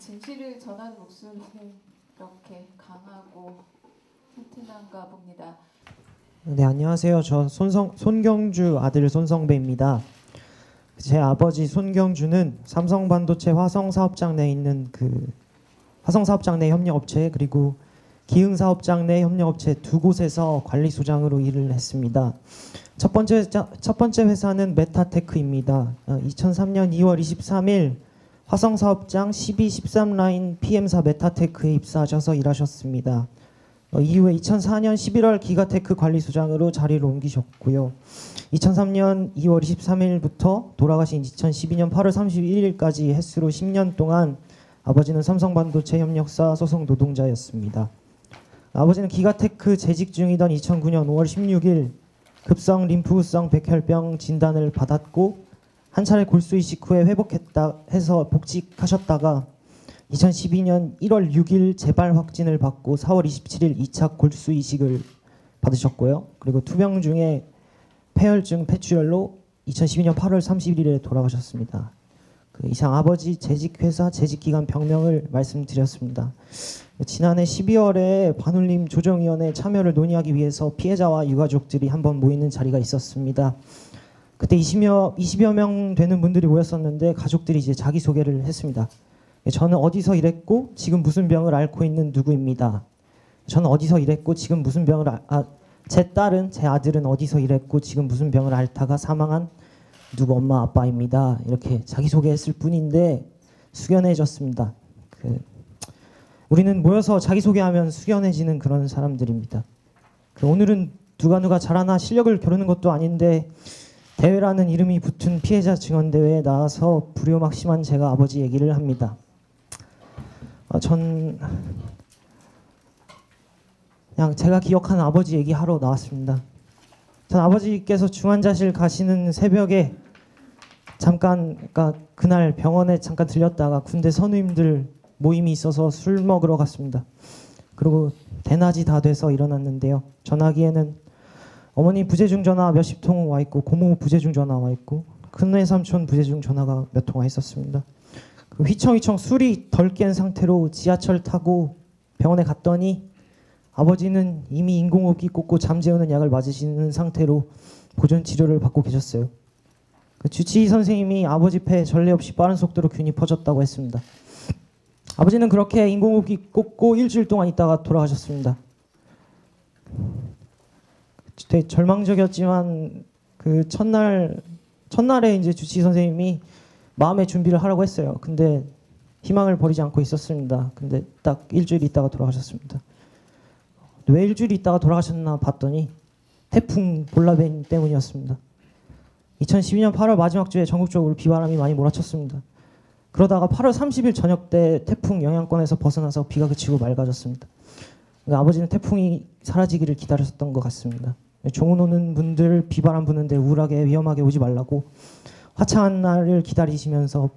진실을 전하는 목소리는 이렇게 강하고 튼튼한가 봅니다. 네, 안녕하세요. 저 손경주 아들 손성배입니다. 제 아버지 손경주는 삼성반도체 화성사업장 내에 있는 화성사업장 내 협력업체 그리고 기흥사업장 내 협력업체 두 곳에서 관리소장으로 일을 했습니다. 첫 번째 회사는 메타테크입니다. 2003년 2월 23일 화성사업장 12-13 라인 PM사 메타테크에 입사하셔서 일하셨습니다. 이후에 2004년 11월 기가테크 관리소장으로 자리를 옮기셨고요. 2003년 2월 23일부터 돌아가신 2012년 8월 31일까지 횟수로 10년 동안 아버지는 삼성반도체 협력사 소속 노동자였습니다. 아버지는 기가테크 재직 중이던 2009년 5월 16일 급성 림프우성 백혈병 진단을 받았고 한 차례 골수 이식 후에 회복했다 해서 복직하셨다가 2012년 1월 6일 재발 확진을 받고 4월 27일 2차 골수 이식을 받으셨고요. 그리고 투병 중에 폐혈증 폐출혈로 2012년 8월 31일에 돌아가셨습니다. 이상 아버지 재직회사 재직기간 병명을 말씀드렸습니다. 지난해 12월에 반올림 조정위원회 참여를 논의하기 위해서 피해자와 유가족들이 한번 모이는 자리가 있었습니다. 그때 20여 명 되는 분들이 모였었는데 가족들이 이제 자기소개를 했습니다. 저는 어디서 일했고 지금 무슨 병을 앓고 있는 누구입니다. 저는 어디서 일했고 지금 무슨 병을 제 딸은 제 아들은 어디서 일했고 지금 무슨 병을 앓다가 사망한 누구 엄마 아빠입니다. 이렇게 자기소개했을 뿐인데 숙연해졌습니다. 우리는 모여서 자기소개하면 숙연해지는 그런 사람들입니다. 오늘은 누가 잘하나 실력을 겨루는 것도 아닌데 대회라는 이름이 붙은 피해자 증언대회에 나와서 불효막심한 제가 아버지 얘기를 합니다. 전 그냥 제가 기억하는 아버지 얘기하러 나왔습니다. 전 아버지께서 중환자실 가시는 새벽에 그날 병원에 잠깐 들렸다가 군대 선우님들 모임이 있어서 술 먹으러 갔습니다. 그리고 대낮이 다 돼서 일어났는데요. 전화기에는 어머니 부재중 전화 몇십 통 와 있고 고모 부재중 전화 와 있고 큰외삼촌 부재중 전화가 몇 통화 있었습니다. 휘청휘청 술이 덜 깬 상태로 지하철 타고 병원에 갔더니 아버지는 이미 인공호흡기 꽂고 잠재우는 약을 맞으시는 상태로 보존 치료를 받고 계셨어요. 주치의 선생님이 아버지 폐에 전례 없이 빠른 속도로 균이 퍼졌다고 했습니다. 아버지는 그렇게 인공호흡기 꽂고 일주일 동안 있다가 돌아가셨습니다. 되게 절망적이었지만 첫날에 이제 주치의 선생님이 마음의 준비를 하라고 했어요. 근데 희망을 버리지 않고 있었습니다. 근데 딱 일주일 있다가 돌아가셨습니다. 왜 일주일 있다가 돌아가셨나 봤더니 태풍 볼라벤 때문이었습니다. 2012년 8월 마지막 주에 전국적으로 비바람이 많이 몰아쳤습니다. 그러다가 8월 30일 저녁 때 태풍 영향권에서 벗어나서 비가 그치고 맑아졌습니다. 그러니까 아버지는 태풍이 사라지기를 기다렸던 것 같습니다. 종은 오는 분들 비바람 부는데 우울하게 위험하게 오지 말라고 화창한 날을 기다리시면서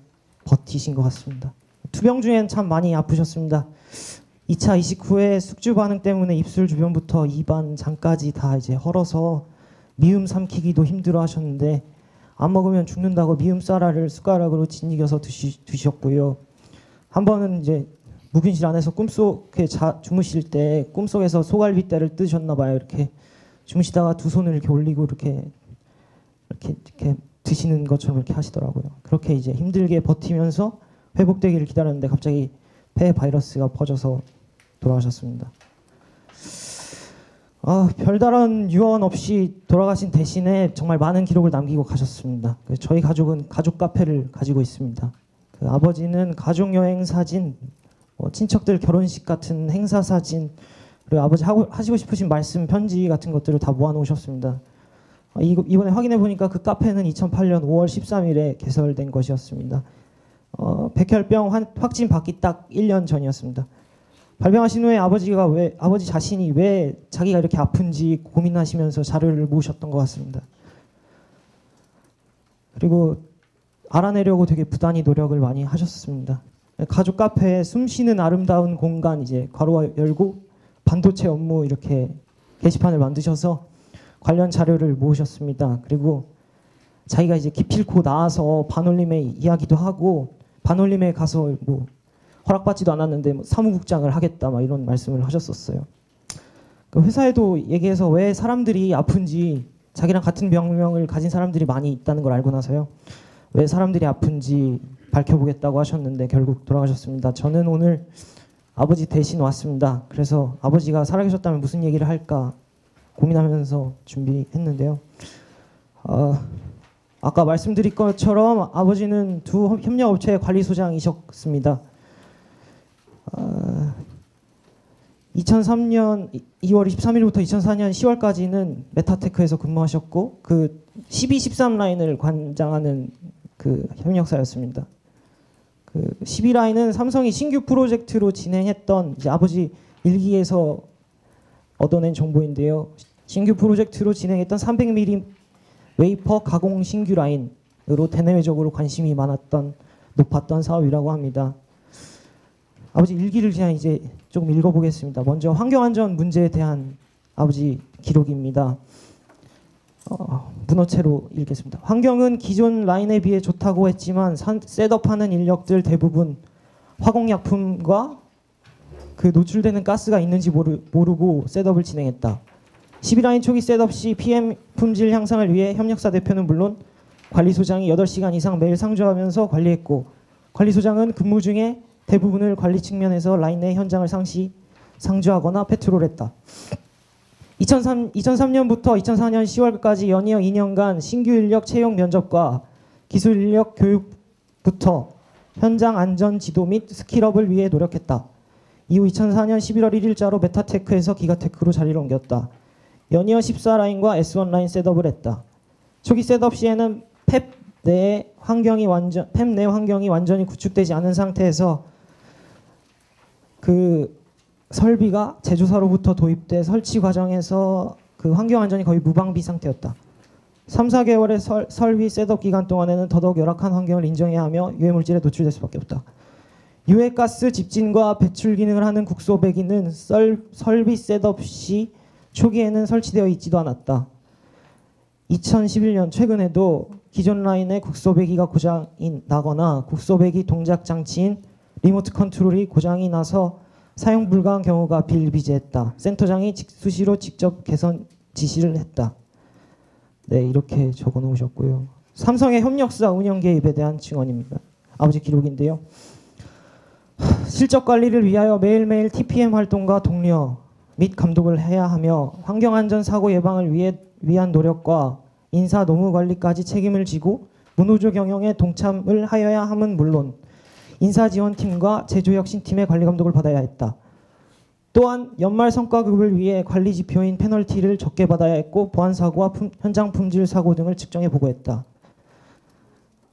버티신 것 같습니다. 투병 중엔 참 많이 아프셨습니다. 2차 이식 후에 숙주 반응 때문에 입술 주변부터 입안 장까지 다 이제 헐어서 미음 삼키기도 힘들어 하셨는데 안 먹으면 죽는다고 미음 쌀알을 숟가락으로 짓이겨서 드셨고요. 한 번은 이제 묵인실 안에서 꿈속에 주무실 때 꿈속에서 소갈비대를 뜨셨나 봐요. 이렇게 주무시다가 두 손을 이렇게 올리고 이렇게 드시는 것처럼 이렇게 하시더라고요. 그렇게 이제 힘들게 버티면서 회복되기를 기다렸는데 갑자기 폐 바이러스가 퍼져서 돌아가셨습니다. 별다른 유언 없이 돌아가신 대신에 정말 많은 기록을 남기고 가셨습니다. 저희 가족은 가족 카페를 가지고 있습니다. 아버지는 가족여행 사진, 친척들 결혼식 같은 행사 사진, 그리고 아버지 하시고 싶으신 말씀, 편지 같은 것들을 다 모아놓으셨습니다. 이번에 확인해 보니까 그 카페는 2008년 5월 13일에 개설된 것이었습니다. 백혈병 확진 받기 딱 1년 전이었습니다. 발병하신 후에 아버지 자신이 왜 자기가 이렇게 아픈지 고민하시면서 자료를 모으셨던 것 같습니다. 그리고 알아내려고 되게 부단히 노력을 많이 하셨습니다. 가족 카페에 숨쉬는 아름다운 공간 이제 괄호 열고 반도체 업무 이렇게 게시판을 만드셔서 관련 자료를 모으셨습니다. 그리고 자기가 이제 기필코 나와서 반올림에 이야기도 하고 반올림에 가서 허락받지도 않았는데 뭐 사무국장을 하겠다 막 이런 말씀을 하셨었어요. 그 회사에도 얘기해서 왜 사람들이 아픈지, 자기랑 같은 병명을 가진 사람들이 많이 있다는 걸 알고 나서요, 왜 사람들이 아픈지 밝혀보겠다고 하셨는데 결국 돌아가셨습니다. 저는 오늘 아버지 대신 왔습니다. 그래서 아버지가 살아계셨다면 무슨 얘기를 할까 고민하면서 준비했는데요. 아까 말씀드린 것처럼 아버지는 두 협력업체의 관리소장이셨습니다. 2003년 2월 23일부터 2004년 10월까지는 메타테크에서 근무하셨고 그 12, 13 라인을 관장하는 그 협력사였습니다. 그 12라인은 삼성이 신규 프로젝트로 진행했던 이제 아버지 일기에서 얻어낸 정보인데요. 신규 프로젝트로 진행했던 300mm 웨이퍼 가공 신규 라인으로 대내외적으로 관심이 높았던 사업이라고 합니다. 아버지 일기를 그냥 이제 조금 읽어보겠습니다. 먼저 환경안전 문제에 대한 아버지 기록입니다. 문어체로 읽겠습니다. 환경은 기존 라인에 비해 좋다고 했지만 셋업하는 인력들 대부분 화공약품과 그 노출되는 가스가 있는지 모르고 셋업을 진행했다. 12라인 초기 셋업 시 PM 품질 향상을 위해 협력사 대표는 물론 관리소장이 8시간 이상 매일 상주하면서 관리했고, 관리소장은 근무 중에 대부분을 관리 측면에서 라인 내 현장을 상주하거나 패트롤했다. 2003년부터 2004년 10월까지 연이어 2년간 신규 인력 채용 면접과 기술 인력 교육부터 현장 안전 지도 및 스킬업을 위해 노력했다. 이후 2004년 11월 1일자로 메타테크에서 기가테크로 자리를 옮겼다. 연이어 14라인과 S1 라인 셋업을 했다. 초기 셋업 시에는 펩 내 환경이 완전히 구축되지 않은 상태에서 그 설비가 제조사로부터 도입돼 설치 과정에서 그 환경 안전이 거의 무방비 상태였다. 3, 4개월의 설비 셋업 기간 동안에는 더더욱 열악한 환경을 인정해야 하며 유해물질에 노출될 수밖에 없다. 유해가스 집진과 배출 기능을 하는 국소배기는 설비 셋업 시 초기에는 설치되어 있지도 않았다. 2011년 최근에도 기존 라인의 국소배기가 고장이 나거나 국소배기 동작 장치인 리모트 컨트롤이 고장이 나서 사용 불가한 경우가 비일비재했다. 센터장이 수시로 직접 개선 지시를 했다. 네, 이렇게 적어 놓으셨고요. 삼성의 협력사 운영 개입에 대한 증언입니다. 아버지 기록인데요. 실적 관리를 위하여 매일매일 TPM 활동과 독려 및 감독을 해야 하며 환경안전 사고 예방을 위한 노력과 인사 노무 관리까지 책임을 지고 문호조 경영에 동참을 하여야 함은 물론 인사지원팀과 제조혁신팀의 관리 감독을 받아야 했다. 또한 연말 성과급을 위해 관리 지표인 페널티를 적게 받아야 했고 보안사고와 현장 품질 사고 등을 측정해 보고했다.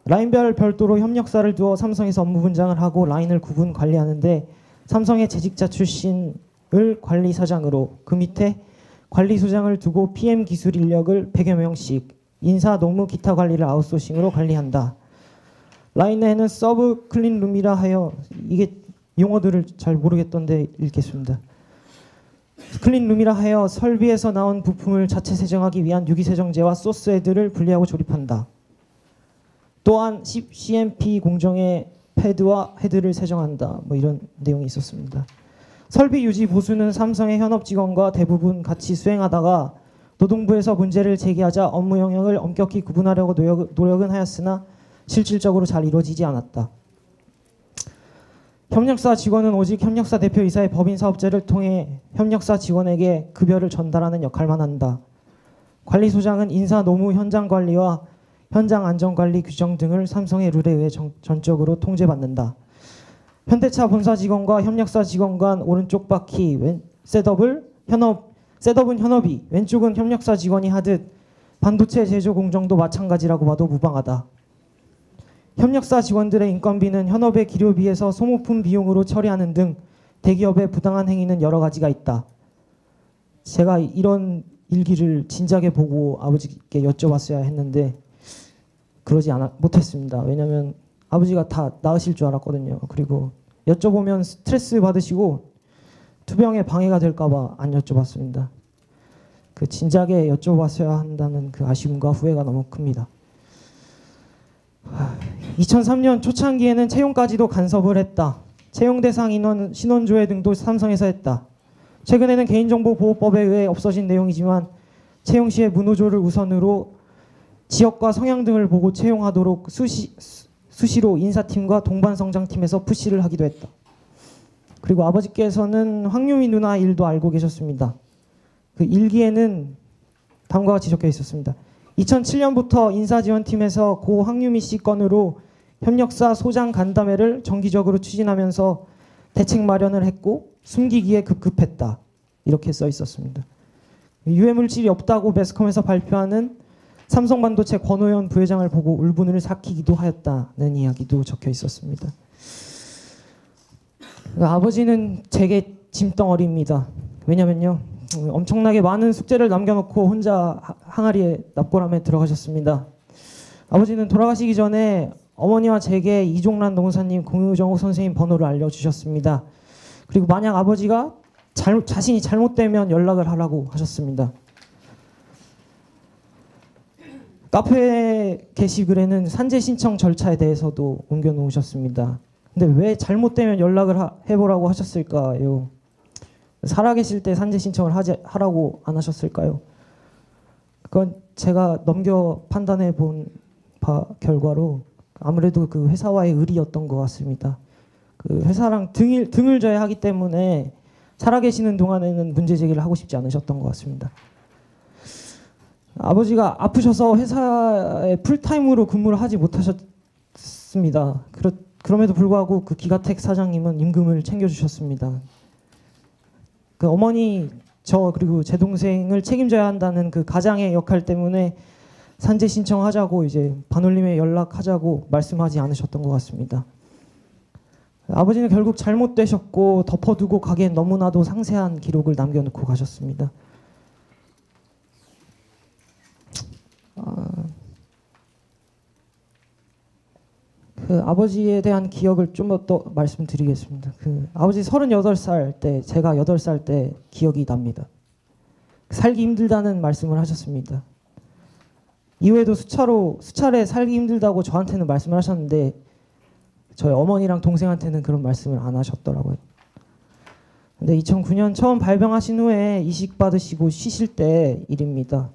라인별 별도로 협력사를 두어 삼성에서 업무 분장을 하고 라인을 구분 관리하는데 삼성의 재직자 출신을 관리사장으로 그 밑에 관리소장을 두고 PM 기술 인력을 100여 명씩 인사 노무 기타 관리를 아웃소싱으로 관리한다. 라인 내에는 서브 클린룸이라 하여 이게 용어들을 잘 모르겠던데 읽겠습니다. 클린룸이라 하여 설비에서 나온 부품을 자체 세정하기 위한 유기세정제와 소스 헤드를 분리하고 조립한다. 또한 CMP 공정의 패드와 헤드를 세정한다. 뭐 이런 내용이 있었습니다. 설비 유지 보수는 삼성의 현업 직원과 대부분 같이 수행하다가 노동부에서 문제를 제기하자 업무 영역을 엄격히 구분하려고 노력은 하였으나 실질적으로 잘 이루어지지 않았다. 협력사 직원은 오직 협력사 대표이사의 법인 사업제를 통해 협력사 직원에게 급여를 전달하는 역할만 한다. 관리소장은 인사 노무 현장 관리와 현장 안전관리 규정 등을 삼성의 룰에 의해 전적으로 통제받는다. 현대차 본사 직원과 협력사 직원 간 오른쪽 바퀴 셋업은 현업이 왼쪽은 협력사 직원이 하듯 반도체 제조 공정도 마찬가지라고 봐도 무방하다. 협력사 직원들의 인건비는 현업의 기료비에서 소모품 비용으로 처리하는 등 대기업의 부당한 행위는 여러 가지가 있다. 제가 이런 일기를 진작에 보고 아버지께 여쭤봤어야 했는데 그러지 못했습니다. 왜냐하면 아버지가 다 나으실 줄 알았거든요. 그리고 여쭤보면 스트레스 받으시고 투병에 방해가 될까 봐 안 여쭤봤습니다. 그 진작에 여쭤봤어야 한다는 그 아쉬움과 후회가 너무 큽니다. 2003년 초창기에는 채용까지도 간섭을 했다. 채용 대상 인원 신원 조회 등도 삼성에서 했다. 최근에는 개인정보보호법에 의해 없어진 내용이지만 채용 시에 문호조를 우선으로 지역과 성향 등을 보고 채용하도록 수시로 인사팀과 동반성장팀에서 푸시를 하기도 했다. 그리고 아버지께서는 황유미 누나 일도 알고 계셨습니다. 그 일기에는 다음과 같이 적혀 있었습니다. 2007년부터 인사지원팀에서 고 황유미 씨 건으로 협력사 소장 간담회를 정기적으로 추진하면서 대책 마련을 했고 숨기기에 급급했다. 이렇게 써 있었습니다. 유해 물질이 없다고 매스컴에서 발표하는 삼성반도체 권오현 부회장을 보고 울분을 삭히기도 하였다는 이야기도 적혀 있었습니다. 아버지는 제게 짐덩어리입니다. 왜냐면요, 엄청나게 많은 숙제를 남겨놓고 혼자 항아리에 납골함에 들어가셨습니다. 아버지는 돌아가시기 전에 어머니와 제게 이종란 농사님, 공유정호 선생님 번호를 알려주셨습니다. 그리고 만약 아버지가 자신이 잘못되면 연락을 하라고 하셨습니다. 카페 게시글에는 산재 신청 절차에 대해서도 옮겨놓으셨습니다. 근데 왜 잘못되면 연락을 해보라고 하셨을까요? 살아계실 때 산재 신청을 하라고 안 하셨을까요? 그건 제가 넘겨 판단해 본 결과로 아무래도 그 회사와의 의리였던 것 같습니다. 그 회사랑 등을 져야 하기 때문에 살아계시는 동안에는 문제 제기를 하고 싶지 않으셨던 것 같습니다. 아버지가 아프셔서 회사에 풀타임으로 근무를 하지 못하셨습니다. 그럼에도 불구하고 그 기가텍 사장님은 임금을 챙겨주셨습니다. 그 어머니, 저 그리고 제 동생을 책임져야 한다는 그 가장의 역할 때문에 산재 신청하자고 이제 반올림에 연락하자고 말씀하지 않으셨던 것 같습니다. 아버지는 결국 잘못되셨고 덮어두고 가기엔 너무나도 상세한 기록을 남겨놓고 가셨습니다. 그 아버지에 대한 기억을 좀 더 말씀드리겠습니다. 그 아버지 38살 때, 제가 8살 때 기억이 납니다. 살기 힘들다는 말씀을 하셨습니다. 이후에도 수차례 살기 힘들다고 저한테는 말씀을 하셨는데 저희 어머니랑 동생한테는 그런 말씀을 안 하셨더라고요. 근데 2009년 처음 발병하신 후에 이식 받으시고 쉬실 때 일입니다.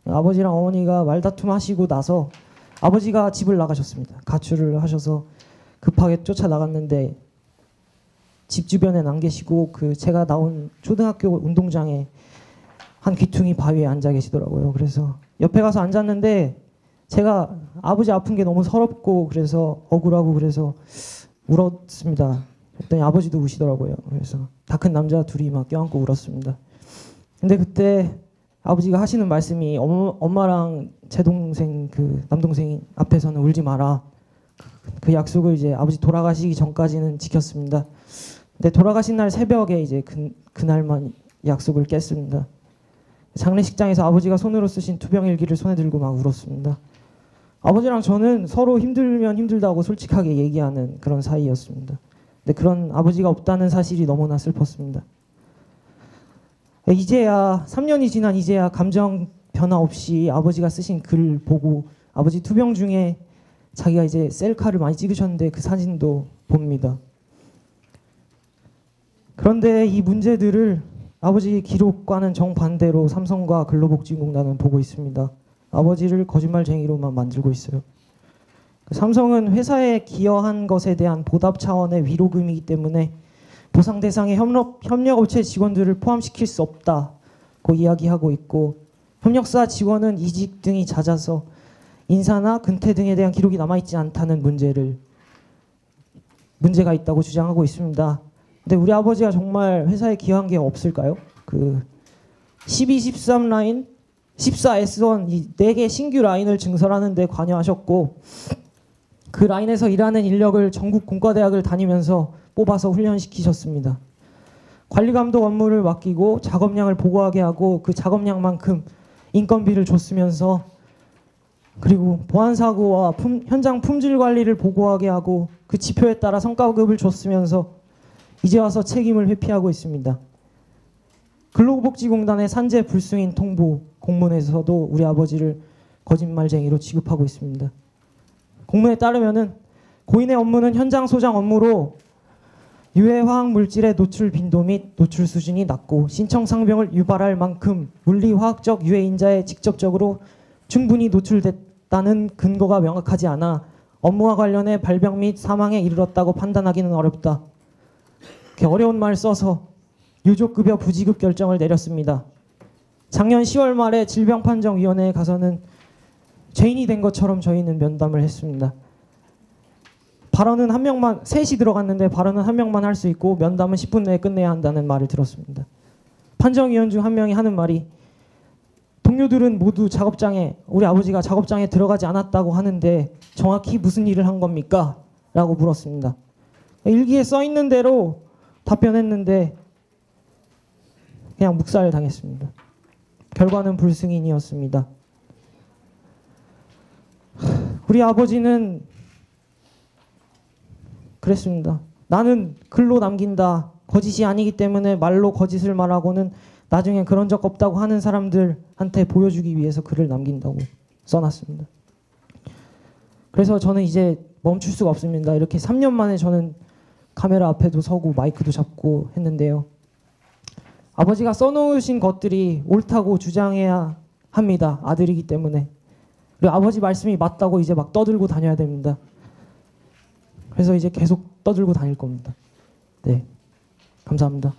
아버지랑 어머니가 말다툼 하시고 나서 아버지가 집을 나가셨습니다. 가출을 하셔서 급하게 쫓아나갔는데 집 주변엔 안 계시고 그 제가 나온 초등학교 운동장에 한 귀퉁이 바위에 앉아 계시더라고요. 그래서 옆에 가서 앉았는데 제가 아버지 아픈 게 너무 서럽고 그래서 억울하고 그래서 울었습니다. 그랬더니 아버지도 우시더라고요. 그래서 다 큰 남자 둘이 막 껴안고 울었습니다. 근데 그때 아버지가 하시는 말씀이 엄마랑 제 동생 그 남동생 앞에서는 울지 마라. 그 약속을 이제 아버지 돌아가시기 전까지는 지켰습니다. 근데 돌아가신 날 새벽에 이제 그날만 약속을 깼습니다. 장례식장에서 아버지가 손으로 쓰신 투병일기를 손에 들고 막 울었습니다. 아버지랑 저는 서로 힘들면 힘들다고 솔직하게 얘기하는 그런 사이였습니다. 근데 그런 아버지가 없다는 사실이 너무나 슬펐습니다. 이제야 3년이 지난 이제야 감정 변화 없이 아버지가 쓰신 글 보고 아버지 투병 중에 자기가 이제 셀카를 많이 찍으셨는데 그 사진도 봅니다. 그런데 이 문제들을 아버지 기록과는 정반대로 삼성과 근로복지공단은 보고 있습니다. 아버지를 거짓말쟁이로만 만들고 있어요. 삼성은 회사에 기여한 것에 대한 보답 차원의 위로금이기 때문에 보상 대상에 협력업체 직원들을 포함시킬 수 없다고 이야기하고 있고 협력사 직원은 이직 등이 잦아서 인사나 근태 등에 대한 기록이 남아있지 않다는 문제가 있다고 주장하고 있습니다. 근데 우리 아버지가 정말 회사에 기여한 게 없을까요? 그 12, 13 라인, 14 S1 이 4개 신규 라인을 증설하는 데 관여하셨고 그 라인에서 일하는 인력을 전국 공과대학을 다니면서 뽑아서 훈련시키셨습니다. 관리감독 업무를 맡기고 작업량을 보고하게 하고 그 작업량만큼 인건비를 줬으면서 그리고 보안사고와 현장 품질 관리를 보고하게 하고 그 지표에 따라 성과급을 줬으면서 이제 와서 책임을 회피하고 있습니다. 근로복지공단의 산재 불승인 통보 공문에서도 우리 아버지를 거짓말쟁이로 취급하고 있습니다. 공문에 따르면은 고인의 업무는 현장 소장 업무로 유해 화학 물질의 노출 빈도 및 노출 수준이 낮고 신청 상병을 유발할 만큼 물리 화학적 유해 인자에 직접적으로 충분히 노출됐다는 근거가 명확하지 않아 업무와 관련해 발병 및 사망에 이르렀다고 판단하기는 어렵다. 이렇게 어려운 말 써서 유족급여 부지급 결정을 내렸습니다. 작년 10월 말에 질병판정위원회에 가서는 죄인이 된 것처럼 저희는 면담을 했습니다. 발언은 한 명만, 셋이 들어갔는데 발언은 한 명만 할 수 있고 면담은 10분 내에 끝내야 한다는 말을 들었습니다. 판정위원 중 한 명이 하는 말이 동료들은 모두 작업장에, 우리 아버지가 작업장에 들어가지 않았다고 하는데 정확히 무슨 일을 한 겁니까? 라고 물었습니다. 일기에 써 있는 대로 답변했는데 그냥 묵살 당했습니다. 결과는 불승인이었습니다. 우리 아버지는 그랬습니다. 나는 글로 남긴다. 거짓이 아니기 때문에 말로 거짓을 말하고는 나중에 그런 적 없다고 하는 사람들한테 보여주기 위해서 글을 남긴다고 써놨습니다. 그래서 저는 이제 멈출 수가 없습니다. 이렇게 3년 만에 저는 카메라 앞에도 서고 마이크도 잡고 했는데요. 아버지가 써놓으신 것들이 옳다고 주장해야 합니다. 아들이기 때문에. 그리고 아버지 말씀이 맞다고 이제 막 떠들고 다녀야 됩니다. 그래서 이제 계속 떠들고 다닐 겁니다. 네, 감사합니다.